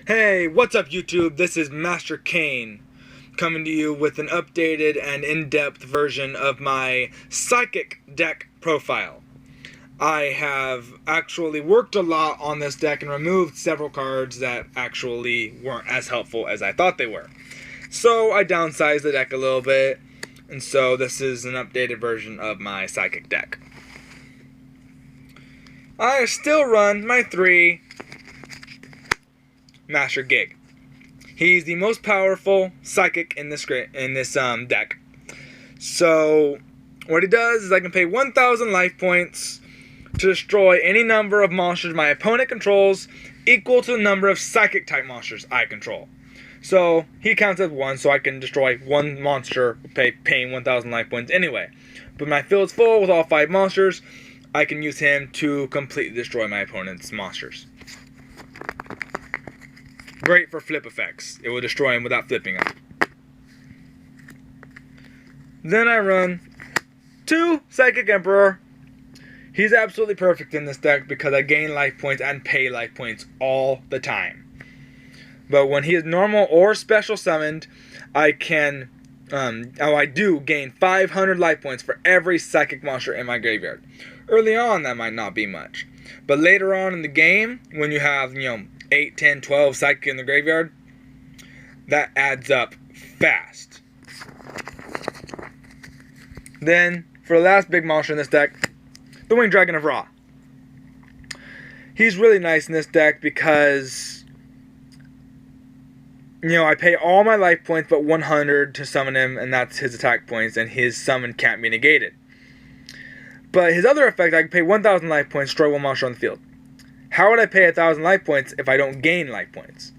Hey, what's up YouTube? This is Master Kane coming to you with an updated and in-depth version of my Psychic deck profile. I have actually worked a lot on this deck and removed several cards that actually weren't as helpful as I thought they were. So I downsized the deck a little bit, and so this is an updated version of my Psychic deck. I still run my 3 Master Gig. He's the most powerful psychic in this deck. So what he does is I can pay 1,000 life points to destroy any number of monsters my opponent controls equal to the number of psychic type monsters I control. So he counts as 1, so I can destroy 1 monster paying 1,000 life points anyway. But my field's full with all 5 monsters. I can use him to completely destroy my opponent's monsters. Great for flip effects. It will destroy him without flipping him. Then I run 2 Psychic Emperor. He's absolutely perfect in this deck because I gain life points and pay life points all the time. But when he is normal or special summoned, I do gain 500 life points for every psychic monster in my graveyard. Early on, that might not be much. But later on in the game, when you have, 8, 10, 12 psychic in the graveyard, that adds up fast. Then, for the last big monster in this deck, the Winged Dragon of Ra. He's really nice in this deck because, I pay all my life points but 100 to summon him, and that's his attack points, and his summon can't be negated. But his other effect, I can pay 1,000 life points, destroy 1 monster on the field. How would I pay 1,000 life points if I don't gain life points?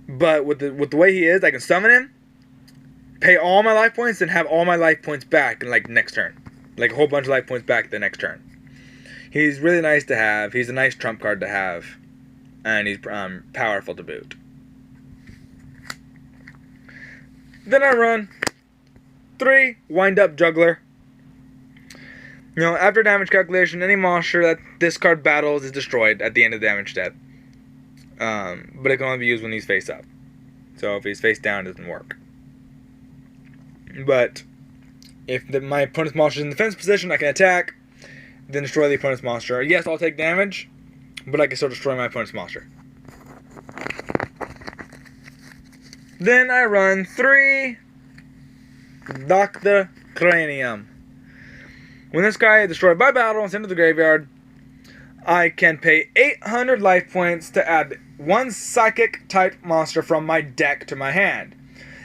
But with the way he is, I can summon him, pay all my life points, and have all my life points back in next turn. A whole bunch of life points back the next turn. He's really nice to have. He's a nice trump card to have. And he's powerful to boot. Then I run 3 Wind Up Juggler. After damage calculation, any monster that this card battles is destroyed at the end of the damage step. But it can only be used when he's face up. So if he's face down, it doesn't work. But if my opponent's monster is in defense position, I can attack, then destroy the opponent's monster. Yes, I'll take damage, but I can still destroy my opponent's monster. Then I run 3 Dr. Cranium. When this guy is destroyed by battle and sent to the graveyard, I can pay 800 life points to add 1 psychic type monster from my deck to my hand.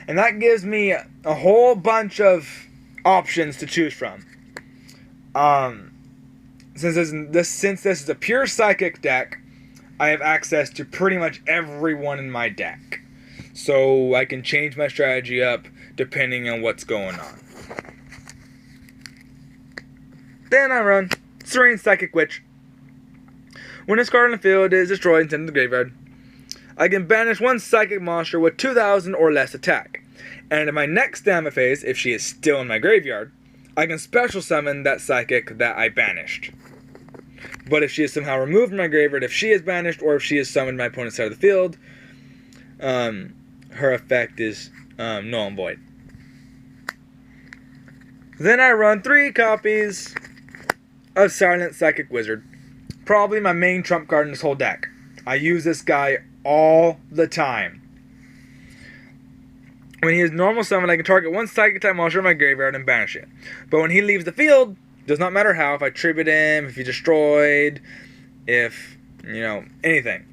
And that gives me a whole bunch of options to choose from. Since this is a pure psychic deck, I have access to pretty much everyone in my deck. So I can change my strategy up depending on what's going on. Then I run Serene Psychic Witch. When this card in the field is destroyed and sent to the graveyard, I can banish 1 psychic monster with 2,000 or less attack. And in my next damage phase, if she is still in my graveyard, I can special summon that psychic that I banished. But if she is somehow removed from my graveyard, if she is banished, or if she is summoned my opponent's side of the field, her effect is null and void. Then I run 3 copies of Silent Psychic Wizard. Probably my main trump card in this whole deck. I use this guy all the time. When he is normal summoned, I can target 1 psychic type monster in my graveyard and banish it. But when he leaves the field, does not matter how, if I tribute him, if he's destroyed, if, anything.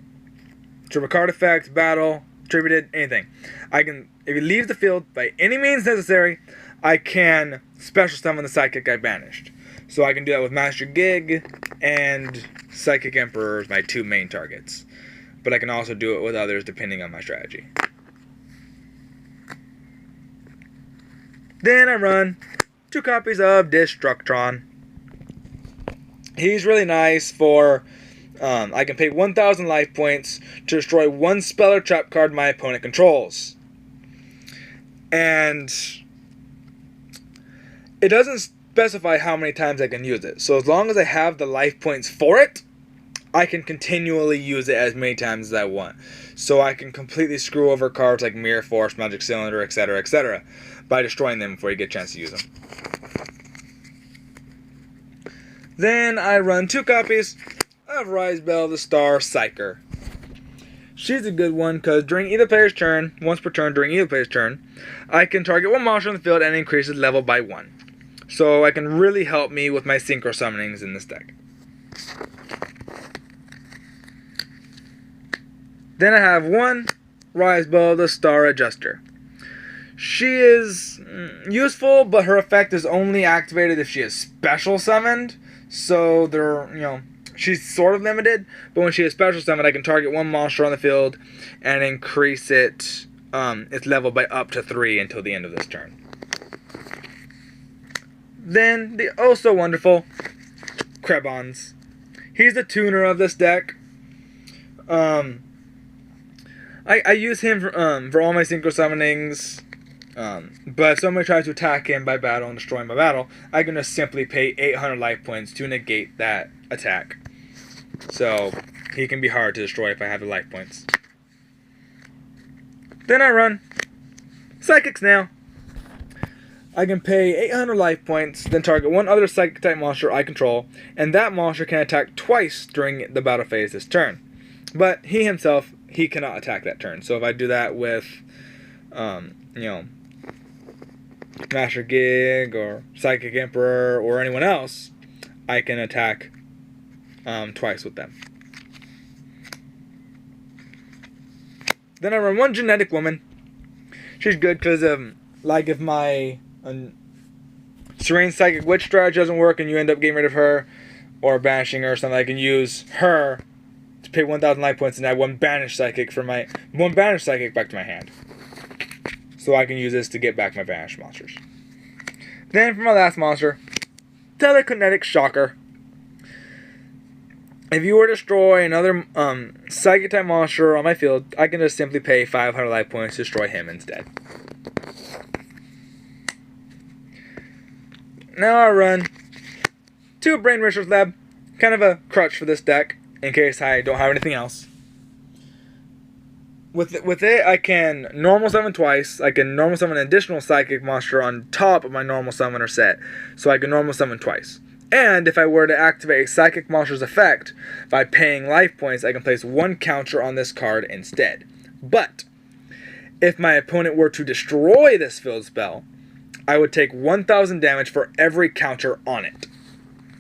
Tribute card effects, battle, tributed, anything. If he leaves the field by any means necessary, I can special summon the psychic I banished. So I can do that with Master Gig and Psychic Emperor as my 2 main targets. But I can also do it with others depending on my strategy. Then I run 2 copies of Destructron. He's really nice for, I can pay 1,000 life points to destroy 1 spell or trap card my opponent controls. And it doesn't specify how many times I can use it. So as long as I have the life points for it, I can continually use it as many times as I want. So I can completely screw over cards like Mirror Force, Magic Cylinder, etc., etc., by destroying them before you get a chance to use them. Then I run 2 copies of Rise Bell the Star Psyker. She's a good one because during either player's turn, once per turn during either player's turn, I can target one monster on the field and increase its level by 1. So it can really help me with my synchro summonings in this deck. Then I have 1 Rise Bell the Star Adjuster. She is useful, but her effect is only activated if she is special summoned. So she's sort of limited, but when she is special summoned, I can target one monster on the field and increase its level by up to 3 until the end of this turn. Then the also wonderful Krebons. He's the tuner of this deck. I use him for all my synchro summonings. But if somebody tries to attack him by battle and destroy him by battle, I can just simply pay 800 life points to negate that attack. So he can be hard to destroy if I have the life points. Then I run Psychic Snail. I can pay 800 life points, then target one other Psychic type monster I control, and that monster can attack twice during the battle phase this turn. But he himself, he cannot attack that turn. So if I do that with, Master Gig or Psychic Emperor or anyone else, I can attack twice with them. Then I run 1 Genetic Woman. She's good because like if my Serene Psychic Witch strategy doesn't work and you end up getting rid of her or banishing her or something, I can use her to pay 1,000 life points and add 1 Banished Psychic back to my hand. So I can use this to get back my banished monsters. Then for my last monster, Telekinetic Shocker. If you were to destroy another Psychic type monster on my field, I can just simply pay 500 life points to destroy him instead. Now I run 2 Brain Research Lab, kind of a crutch for this deck in case I don't have anything else. With it, I can normal summon twice. I can normal summon an additional Psychic monster on top of my normal summoner set. So I can normal summon twice. And if I were to activate a Psychic monster's effect by paying life points, I can place 1 counter on this card instead. But if my opponent were to destroy this field spell, I would take 1,000 damage for every counter on it.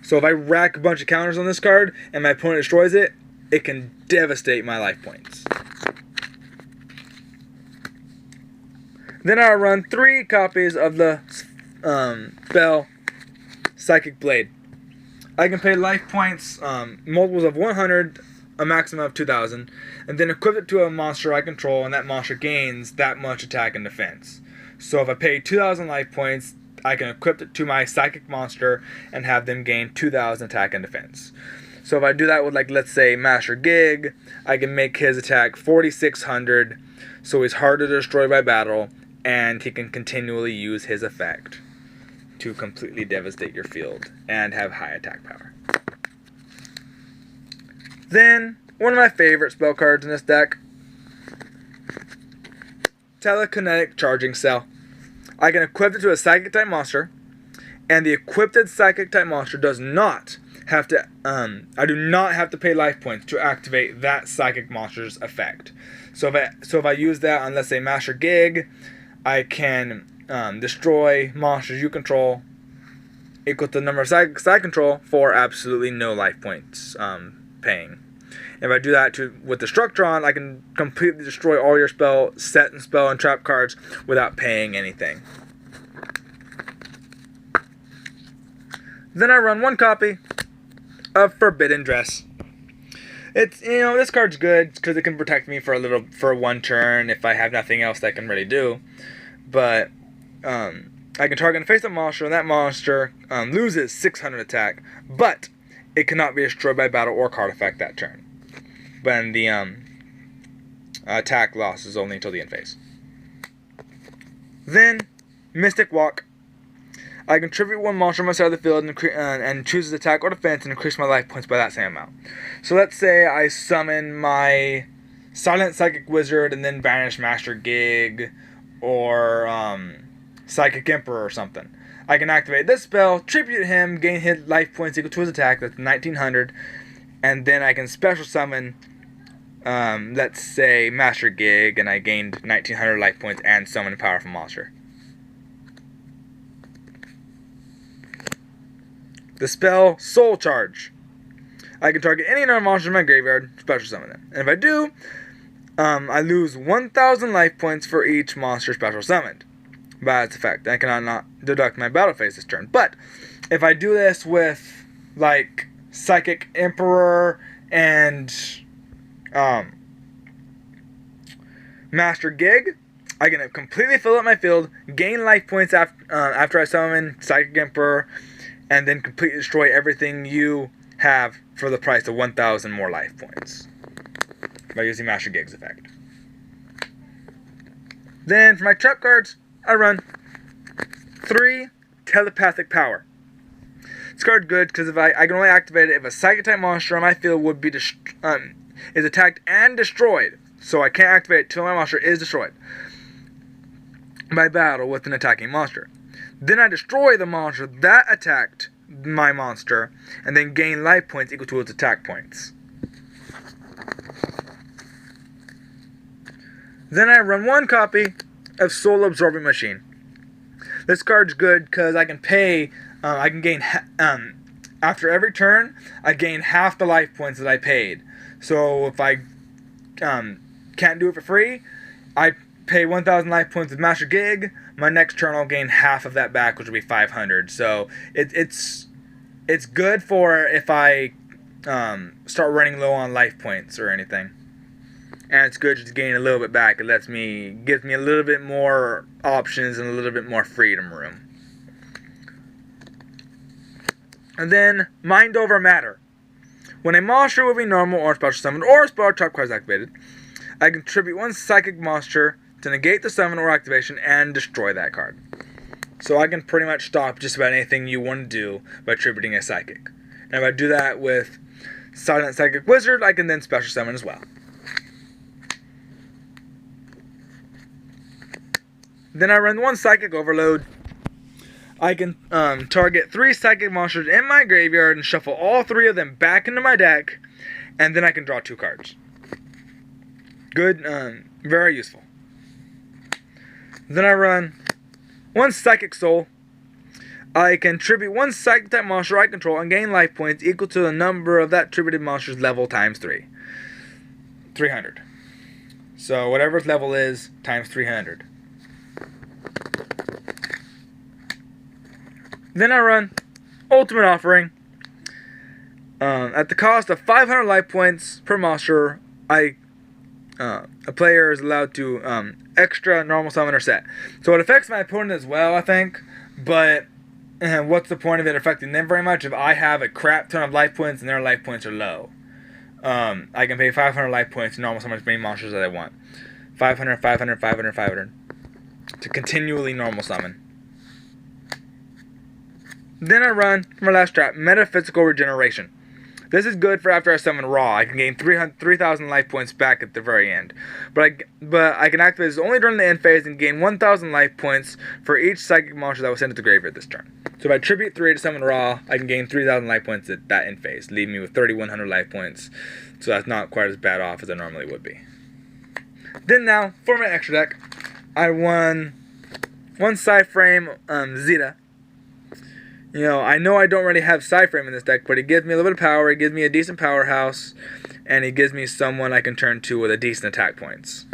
So if I rack a bunch of counters on this card and my opponent destroys it, it can devastate my life points. Then I'll run 3 copies of the Bell Psychic Blade. I can pay life points, multiples of 100, a maximum of 2,000, and then equip it to a monster I control, and that monster gains that much attack and defense. So if I pay 2,000 life points, I can equip it to my Psychic monster and have them gain 2,000 attack and defense. So if I do that with, like, let's say Master Gig, I can make his attack 4,600, so he's harder to destroy by battle, and he can continually use his effect to completely devastate your field and have high attack power. Then, one of my favorite spell cards in this deck, Telekinetic Charging Cell. I can equip it to a Psychic type monster, and the equipped Psychic type monster does not have to, I do not have to pay life points to activate that Psychic monster's effect. So if I use that on, let's say, Master Gig, I can destroy monsters you control equal to the number of Psychics I control for absolutely no life points paying. If I do that with the Structron, I can completely destroy all your set and spell and trap cards without paying anything. Then I run 1 copy of Forbidden Dress. It's, this card's good because it can protect me for 1 turn if I have nothing else that I can really do. But I can target a face-up monster, and that monster loses 600 attack, but it cannot be destroyed by battle or card effect that turn. When the attack loss is only until the end phase. Then, Mystic Walk. I contribute one monster on my side of the field and choose attack or defense and increase my life points by that same amount. So let's say I summon my Silent Psychic Wizard and then banish Master Gig or Psychic Emperor or something. I can activate this spell, tribute him, gain hit life points equal to his attack, that's 1900, and then I can special summon, let's say, Master Gig, and I gained 1900 life points and summon a powerful monster. The spell Soul Charge. I can target any number of monsters in my graveyard, special summon them. And if I do, I lose 1000 life points for each monster special summoned by its effect. I cannot not deduct my battle phase this turn. But if I do this with like Psychic Emperor and Master Gig, I can completely fill up my field, gain life points after I summon Psychic Emperor, and then completely destroy everything you have for the price of 1000 more life points by using Master Gig's effect. Then for my trap cards, I run 3 Telepathic Power. This card's good because if I can only activate it if a Psychic type monster on my field would be is attacked and destroyed. So I can't activate it till my monster is destroyed by battle with an attacking monster. Then I destroy the monster that attacked my monster and then gain life points equal to its attack points. Then I run 1 copy of Soul Absorbing Machine. This card's good because I can pay, I can gain, after every turn, I gain half the life points that I paid. So if I can't do it for free, I pay 1000 life points with Master Gig. My next turn I'll gain half of that back, which will be 500. So it's good for if I start running low on life points or anything. And it's good to gain a little bit back. It gives me a little bit more options and a little bit more freedom room. And then Mind Over Matter. When a monster will be normal or special summoned or spell trap card is activated, I contribute 1 psychic monster to negate the summon or activation and destroy that card. So I can pretty much stop just about anything you want to do by attributing a psychic. And if I do that with Silent Psychic Wizard, I can then special summon as well. Then I run 1 Psychic Overload. I can target 3 Psychic monsters in my graveyard and shuffle all 3 of them back into my deck, and then I can draw 2 cards. Good, very useful. Then I run 1 Psychic Soul. I can tribute 1 Psychic type monster I control and gain life points equal to the number of that tributed monster's level times 3. 300. So whatever its level is, times 300. Then I run Ultimate Offering. At the cost of 500 life points per monster, a player is allowed to extra normal summon or set. So it affects my opponent as well, I think. But what's the point of it affecting them very much if I have a crap ton of life points and their life points are low? I can pay 500 life points to normal summon as many monsters as I want. 500, 500, 500, 500. To continually normal summon. Then I run, for my last trap, Metaphysical Regeneration. This is good for after I summon Raw. I can gain 3,000 life points back at the very end. But I can activate this only during the end phase and gain 1,000 life points for each psychic monster that was sent to the graveyard this turn. So if I tribute 3 to summon Raw, I can gain 3,000 life points at that end phase, leaving me with 3,100 life points. So that's not quite as bad off as I normally would be. Then now, for my extra deck, I won 1 Psyframe Zeta. You know I don't really have Psyframe in this deck, but it gives me a little bit of power, it gives me a decent powerhouse, and it gives me someone I can turn to with a decent attack points.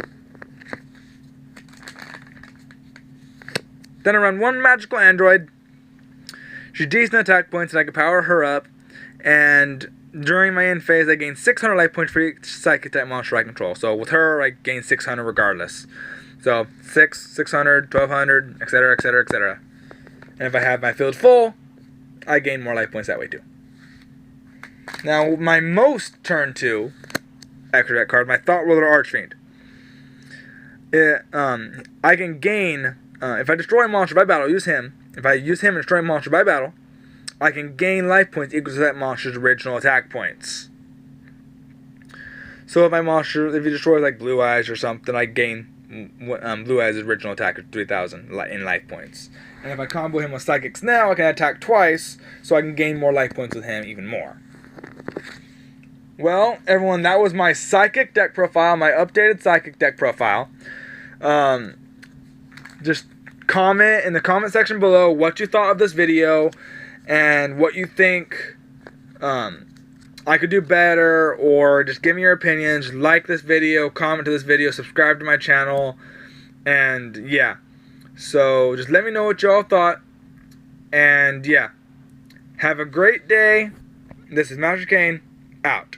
Then I run 1 Magical Android. She's decent attack points, and I can power her up. And during my end phase, I gain 600 life points for each Psychic type monster I control. So with her, I gain 600 regardless. So 600, 1200, etc., etc., etc. And if I have my field full, I gain more life points that way too. Now, my most turn 2 extra deck card, my Thought Ruler Archfiend. I can gain, if I destroy a monster by battle, use him, if I use him and destroy a monster by battle, I can gain life points equal to that monster's original attack points. So if he destroys like Blue Eyes or something, I gain Blue Eyes' original attack of 3,000 in life points. And if I combo him with Psychic Snail, I can attack twice, so I can gain more life points with him even more. Well, everyone, that was my Psychic deck profile, my updated Psychic deck profile. Just comment in the comment section below what you thought of this video and what you think I could do better, or just give me your opinions. Like this video, comment to this video, subscribe to my channel, and yeah. So just let me know what y'all thought, and yeah. Have a great day. This is Master Kane, out.